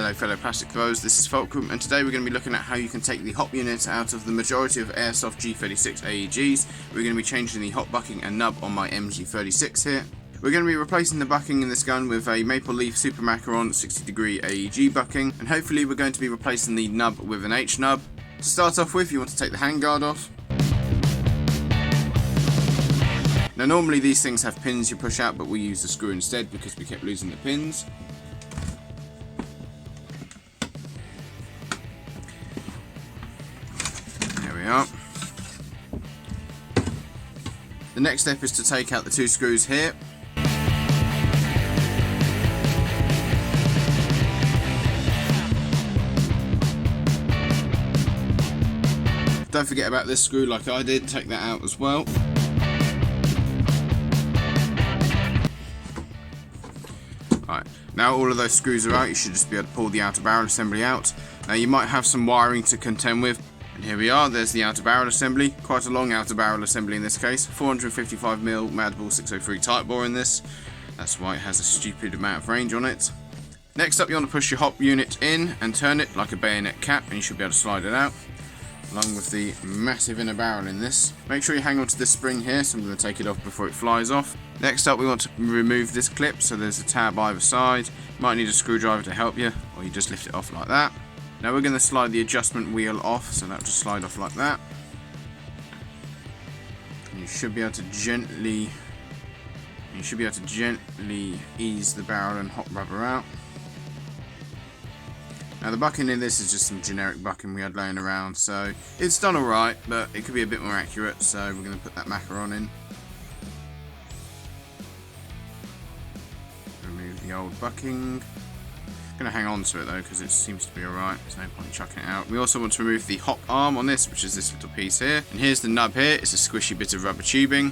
Hello fellow plastic throwers, this is Fulcrum, and today we're going to be looking at how you can take the hop unit out of the majority of Airsoft G36 AEGs. We're going to be changing the hop bucking and nub on my MG36 here. We're going to be replacing the bucking in this gun with a Maple Leaf Super Macaron 60° AEG bucking, and hopefully we're going to be replacing the nub with an H nub. To start off with, you want to take the handguard off. Now normally these things have pins you push out, but we use the screw instead because we kept losing the pins. Up. The next step is to take out the two screws here. Don't forget about this screw like I did, take that out as well. Right, now all of those screws are out, you should just be able to pull the outer barrel assembly out. Now you might have some wiring to contend with. And here we are, there's the outer barrel assembly, quite a long outer barrel assembly in this case, 455mm Madball 603 type bore in this, that's why it has a stupid amount of range on it. Next up you want to push your hop unit in and turn it like a bayonet cap, and you should be able to slide it out, along with the massive inner barrel in this. Make sure you hang on to this spring here, so I'm going to take it off before it flies off. Next up we want to remove this clip, so there's a tab either side, you might need a screwdriver to help you, or you just lift it off like that. Now we're going to slide the adjustment wheel off, so that'll just slide off like that. And you should be able to gently ease the barrel and hot rubber out. Now the bucking in this is just some generic bucking we had laying around, so it's done alright, but it could be a bit more accurate, so we're going to put that macaron in. Remove the old bucking. I'm going to hang on to it though because it seems to be alright, there's no point chucking it out. We also want to remove the hop arm on this, which is this little piece here. And here's the nub here, it's a squishy bit of rubber tubing.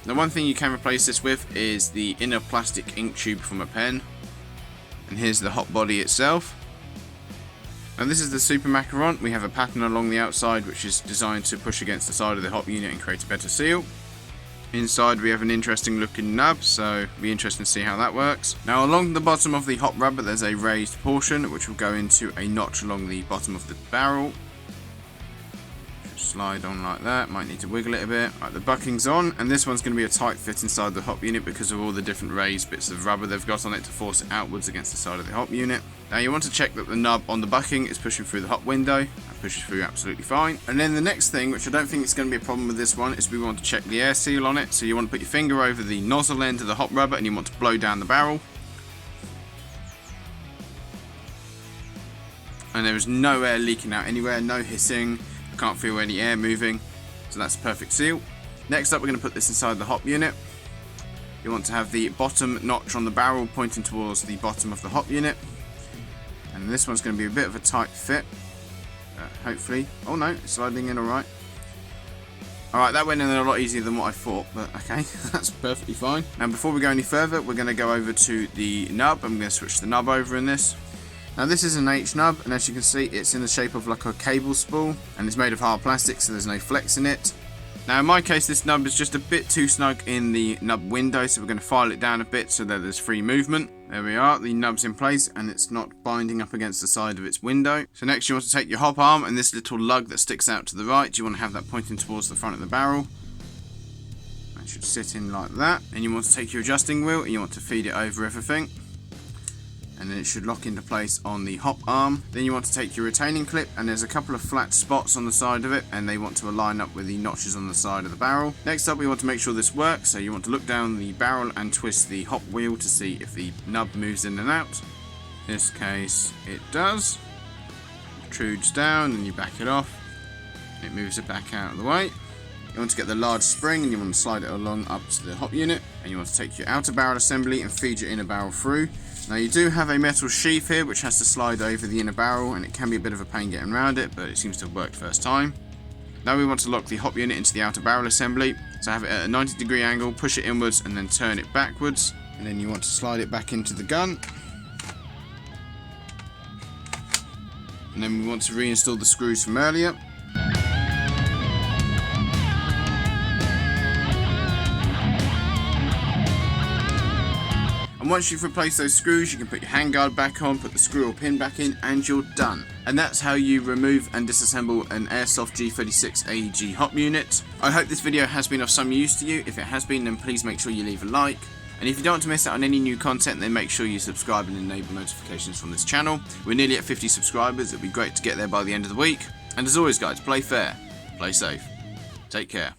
Now one thing you can replace this with is the inner plastic ink tube from a pen. And here's the hop body itself. Now this is the Super Macaron. We have a pattern along the outside which is designed to push against the side of the hop unit and create a better seal. Inside we have an interesting looking nub, so it'll be interesting to see how that works. Now along the bottom of the hop rubber there's a raised portion which will go into a notch along the bottom of the barrel. Slide on like that, might need to wiggle it a bit. Right, the bucking's on, and this one's going to be a tight fit inside the hop unit because of all the different raised bits of rubber they've got on it to force it outwards against the side of the hop unit. Now you want to check that the nub on the bucking is pushing through the hop window. That pushes through absolutely fine. And then the next thing, which I don't think is going to be a problem with this one, is we want to check the air seal on it. So you want to put your finger over the nozzle end of the hop rubber and you want to blow down the barrel. And there is no air leaking out anywhere, no hissing. Can't feel any air moving, so that's a perfect seal. Next up we're going to put this inside the hop unit. You want to have the bottom notch on the barrel pointing towards the bottom of the hop unit, and this one's going to be a bit of a tight fit, hopefully. Oh no, it's sliding in alright. Alright, that went in a lot easier than what I thought, but okay, that's perfectly fine. Now before we go any further, we're going to go over to the nub. I'm going to switch the nub over in this. Now this is an H nub, and as you can see it's in the shape of like a cable spool, and it's made of hard plastic, so there's no flex in it. Now in my case this nub is just a bit too snug in the nub window, so we're going to file it down a bit so that there's free movement. There we are, the nub's in place and it's not binding up against the side of its window. So next you want to take your hop arm and this little lug that sticks out to the right, you want to have that pointing towards the front of the barrel. That should sit in like that. And you want to take your adjusting wheel and you want to feed it over everything. And then it should lock into place on the hop arm. Then you want to take your retaining clip, and there's a couple of flat spots on the side of it, and they want to align up with the notches on the side of the barrel. Next up we want to make sure this works, so you want to look down the barrel and twist the hop wheel to see if the nub moves in and out. In this case it does. It protrudes down and you back it off. It moves it back out of the way. You want to get the large spring and you want to slide it along up to the hop unit, and you want to take your outer barrel assembly and feed your inner barrel through. Now you do have a metal sheath here which has to slide over the inner barrel, and it can be a bit of a pain getting around it, but it seems to have worked first time. Now we want to lock the hop unit into the outer barrel assembly, so have it at a 90° angle, push it inwards and then turn it backwards, and then you want to slide it back into the gun. And then we want to reinstall the screws from earlier. And once you've replaced those screws, you can put your handguard back on, put the screw or pin back in, and you're done. And that's how you remove and disassemble an Airsoft G36 AEG hop unit. I hope this video has been of some use to you. If it has been, then please make sure you leave a like. And if you don't want to miss out on any new content, then make sure you subscribe and enable notifications from this channel. We're nearly at 50 subscribers. It'd be great to get there by the end of the week. And as always, guys, play fair, play safe. Take care.